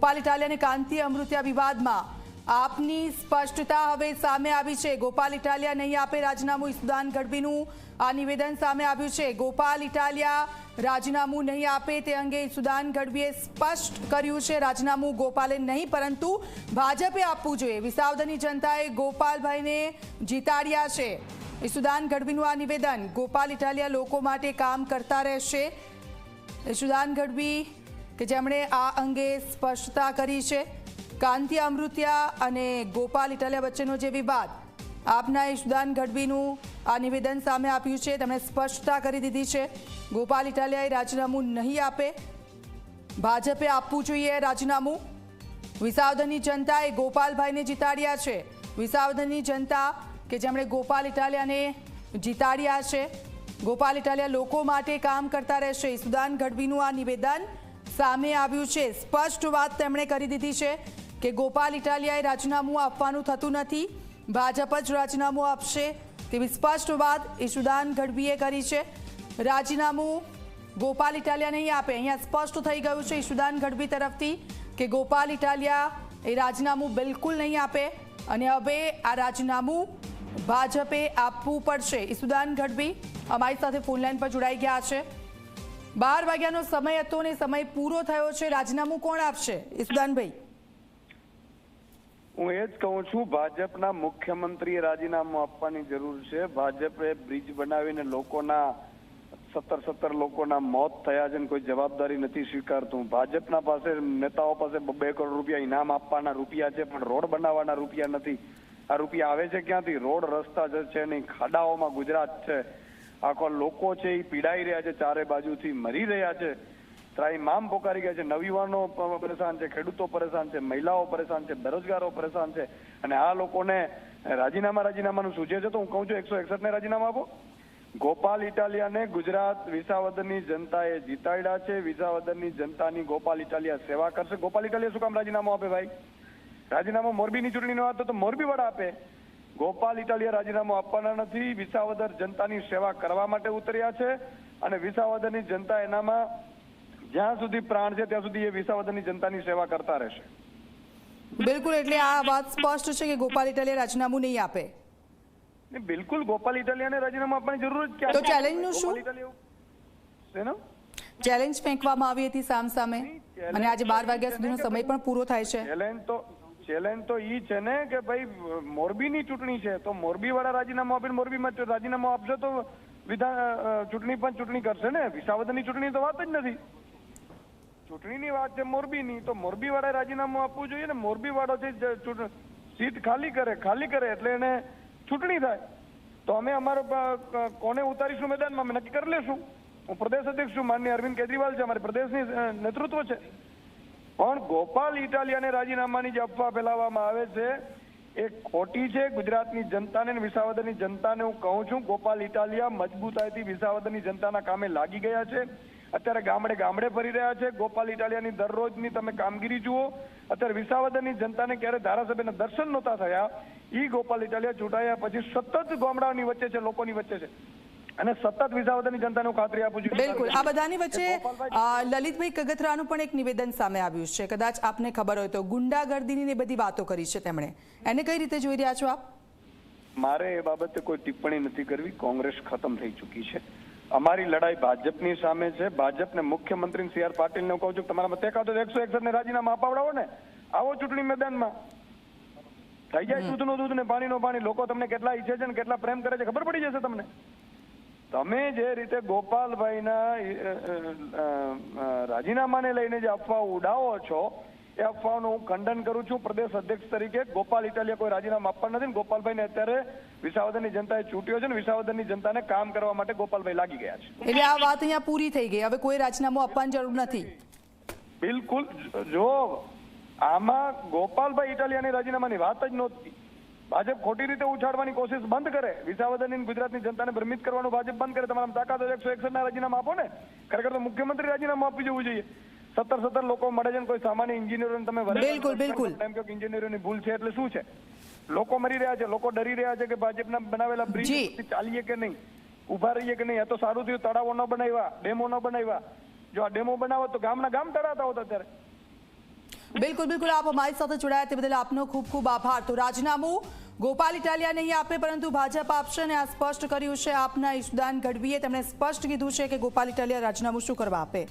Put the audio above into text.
ગોપાલ ઇટાલિયા અને કાંતિ અમૃતિયા વિવાદમાં આપની સ્પષ્ટતા હવે સામે આવી છે। ગોપાલ ઇટાલિયા નહીં આપે રાજીનામું, ઈસુદાન ગઢવીનું આ નિવેદન સામે આવ્યું છે। ગોપાલ ઇટાલિયા રાજીનામું નહીં આપે તે અંગે ઈસુદાન ગઢવીએ સ્પષ્ટ કર્યું છે। રાજીનામું ગોપાલે નહીં પરંતુ ભાજપે આપવું જોઈએ। વિસાવદરની જનતાએ ગોપાલભાઈને જીતાડ્યા છે। ઈસુદાન ગઢવીનું આ નિવેદન। ગોપાલ ઇટાલિયા લોકો માટે કામ કરતા રહેશે। ઈસુદાન ગઢવી કે જેમણે આ અંગે સ્પષ્ટતા કરી છે। કાંતિ અમૃતિયા અને ગોપાલ ઇટાલિયા વચ્ચેનો જે વિવાદ, આપના ઈસુદાન ગઢવીનું આ નિવેદન સામે આપ્યું છે। તેમણે સ્પષ્ટતા કરી દીધી છે। ગોપાલ ઇટાલિયાએ રાજીનામું નહીં આપે, ભાજપે આપવું જોઈએ રાજીનામું। વિસાવદરની જનતાએ ગોપાલભાઈને જીતાડ્યા છે। વિસાવદરની જનતા કે જેમણે ગોપાલ ઇટાલિયાને જીતાડ્યા છે। ગોપાલ ઇટાલિયા લોકો માટે કામ કરતા રહેશે। ઈસુદાન ગઢવીનું આ નિવેદન સામે આવ્યું છે। સ્પષ્ટ વાત તેમણે કરી દીધી છે કે ગોપાલ ઇટાલિયાએ રાજીનામું આપવાનું થતું નથી, ભાજપ જ રાજીનામું આપશે તેવી સ્પષ્ટ વાત ઈસુદાન ગઢવીએ કરી છે। રાજીનામું ગોપાલ ઇટાલિયા નહીં આપે, અહીંયા સ્પષ્ટ થઈ ગયું છે ઈસુદાન ગઢવી તરફથી કે ગોપાલ ઇટાલિયા એ રાજીનામું બિલકુલ નહીં આપે અને હવે આ રાજીનામું ભાજપે આપવું પડશે। ઈસુદાન ગઢવી અમારી સાથે ફોનલાઈન પર જોડાઈ ગયા છે। 12 વાગ્યાનો સમય હતો ને સમય પૂરો થયો છે। રાજીનામું કોણ આપશે ઈસુદાનભાઈ? હું એ જ કહું છું, ભાજપના મુખ્યમંત્રીએ રાજીનામું આપવાની જરૂર છે। ભાજપે બ્રિજ બનાવીને લોકોના 17 લોકોના મોત થયા છે, કોઈ જવાબદારી નથી સ્વીકારતું। ભાજપના પાસે નેતાઓ પાસે 2 કરોડ રૂપિયા ઇનામ આપવાના રૂપિયા છે, પણ રોડ બનાવવાના રૂપિયા નથી। આ રૂપિયા આવે છે ક્યાંથી? રોડ રસ્તા જ છે નહીં, ખાડાઓમાં ગુજરાત છે। આખો લોકો છે એ પીડાઈ રહ્યા છે, ચારે બાજુથી મરી રહ્યા છે, ત્રાહિમામ પોકારી ગયા છે। નવયુવાનો પરેશાન છે, ખેડૂતો પરેશાન છે, મહિલાઓ પરેશાન છે, બેરોજગારો પરેશાન છે, અને આ લોકોને રાજીનામાનું સૂચે છે તો હું કહું છું 161 ને રાજીનામું આપો। ગોપાલ ઇટાલિયાને ગુજરાત વિસાવદરની જનતાએ જીતાડ્યા છે। વિસાવદરની જનતાની ગોપાલ ઇટાલિયા સેવા કરશે। ગોપાલ ઇટાલિયા શું કામ રાજીનામું આપે ભાઈ? રાજીનામું મોરબીની ચૂંટણીનો હતો તો મોરબી વાળા આપે। ગોપાલ ઇટાલિયા રાજીનામું આપવાના નથી, વિસાવદર જનતાની સેવા કરવા માટે ઉતર્યા છે અને વિસાવદરની જનતા એનામાં જ્યાં સુધી પ્રાણ છે ત્યાં સુધી એ વિસાવદરની જનતાની સેવા કરતા રહેશે। બિલકુલ, એટલે આ વાત સ્પષ્ટ છે કે ગોપાલ ઇટાલિયા રાજીનામું નહીં આપે। બિલકુલ, ગોપાલ ઇટાલિયાને રાજીનામું આપવાની જરૂર જ ક્યાં? તો ચેલેન્જનું શું? ચેલેન્જ ફેંકવામાં આવી હતી સામસામે અને આજે 12 વાગ્યા સુધીનો સમય પણ પૂરો થાય છે। ચેલેન્જ તો ઈ છે ને કે ભાઈ મોરબીની ચૂંટણી છે તો મોરબી વાળા રાજીનામું આપીને મોરબીમાં રાજીનામું આપશે તો ચૂંટણી પણ ચૂંટણી કરશે ને। વિસાવદરની ચૂંટણી તો વાત જ નથી, ચૂંટણીની વાત છે મોરબીની, તો મોરબી વાળા રાજીનામું આપવું જોઈએ ને। મોરબી વાળો છે સીટ ખાલી કરે એટલે એને ચૂંટણી થાય તો અમે અમારો કોને ઉતારીશું મેદાનમાં અમે નક્કી કરી લેશું। હું પ્રદેશ અધ્યક્ષ છું, માનનીય અરવિંદ કેજરીવાલ છે, અમારી પ્રદેશની નેતૃત્વ છે। પણ ગોપાલ ઇટાલિયાને રાજીનામાની જે અફવા ફેલાવવામાં આવે છે એ ખોટી છે। ગુજરાતની જનતાને અને વિસાવદરની જનતાને હું કહું છું, ગોપાલ ઇટાલિયા મજબૂતાઈથી વિસાવદરની જનતાના કામે લાગી ગયા છે। અત્યારે ગામડે ફરી રહ્યા છે। ગોપાલ ઇટાલિયાની દરરોજની તમે કામગીરી જુઓ। અત્યારે વિસાવદરની જનતાને ક્યારે ધારાસભ્યના દર્શન નહોતા થયા, ઈ ગોપાલ ઇટાલિયા ચૂંટાયા પછી સતત ગામડાની વચ્ચે છે, લોકોની વચ્ચે છે અને સતત વિસાવદરની જનતાને ખાતરી આપું છું। બિલકુલ, આ બધાની વચ્ચે લલિતભાઈ કગથરાનું પણ એક નિવેદન સામે આવ્યું છે, કદાચ આપને ખબર હોય તો। ગુંડાગર્દીની બધી વાતો કરી છે તેમણે, એને કઈ રીતે જોઈ રહ્યા છો આપ? મારે એ બાબતે કોઈ ટિપ્પણી નથી કરવી। કોંગ્રેસ ખતમ થઈ ચૂકી છે, અમારી લડાઈ ભાજપની સામે છે। ભાજપને મુખ્યમંત્રી CR પાટીલને કહું છું, તમારા મતે કાં તો 161 ને રાજીનામા અપાવડાવો ને, આવો ચૂંટણી મેદાનમાં થઈ જાય દૂધનું દૂધ ને પાણીનો પાણી। લોકો તમને કેટલા ઈચ્છે છે ને કેટલા પ્રેમ કરે છે ખબર પડી જશે તમને। તમે જે રીતે ગોપાલભાઈના રાજીનામાને લઈને જે અફવા ઉડાવો છો એ અફવાઓનું હું ખંડન કરું છું। પ્રદેશ અધ્યક્ષ તરીકે ગોપાલ ઇટાલિયા કોઈ રાજીનામું આપવા નથી। ગોપાલભાઈને અત્યારે વિસાવદરની જનતાએ ચૂંટ્યો છે ને વિસાવદરની જનતાને કામ કરવા માટે ગોપાલભાઈ લાગી ગયા છે। એટલે આ વાત અહીંયા પૂરી થઈ ગઈ, હવે કોઈ રાજીનામું આપવાની જરૂર નથી। બિલકુલ, જો આમાં ગોપાલભાઈ ઇટાલિયાની રાજીનામાની વાત જ નહોતી। ભાજપ ખોટી રીતે ઉછાળવાની કોશિશ બંધ કરે, વિસાવદરની ગુજરાતની જનતાને ભ્રમિત કરવાનું ભાજપ બંધ કરે। તમારા તાકાત 161 ના રાજીનામા આપો ને। ખરેખર તો મુખ્યમંત્રી રાજીનામું આપી જવું જોઈએ। 17 લોકો મળે છે, કોઈ સામાન્ય ઇન્જિનિયરોને તમે બિલકુલ એમ કહો કે ઇન્જિનિયરોની ભૂલ છે એટલે શું છે? લોકો મરી રહ્યા છે, લોકો ડરી રહ્યા છે કે ભાજપના બનાવેલા બ્રિજ ચાલીએ કે નહીં, ઉભા રહીએ કે નહીં। આ તો સારું થયું તળાવો ન બનાવ્યા, ડેમો ન બનાવ્યા। જો આ ડેમો બનાવો તો ગામના ગામ તળાતા હોત અત્યારે। બિલકુલ બિલકુલ, આપ અમારી સાથે જોડાયા તે બદલ આપનો ખૂબ ખૂબ આભાર. તો રાજીનામું ગોપાલ ઇટાલિયા નહીં આપે પરંતુ ભાજપ આપશે, અને આ સ્પષ્ટ કર્યું છે આપના ઈશુદાન ગઢવીએ. તેમણે સ્પષ્ટ કીધું છે કે ગોપાલ ઇટાલિયા રાજીનામું શું કરવા આપે.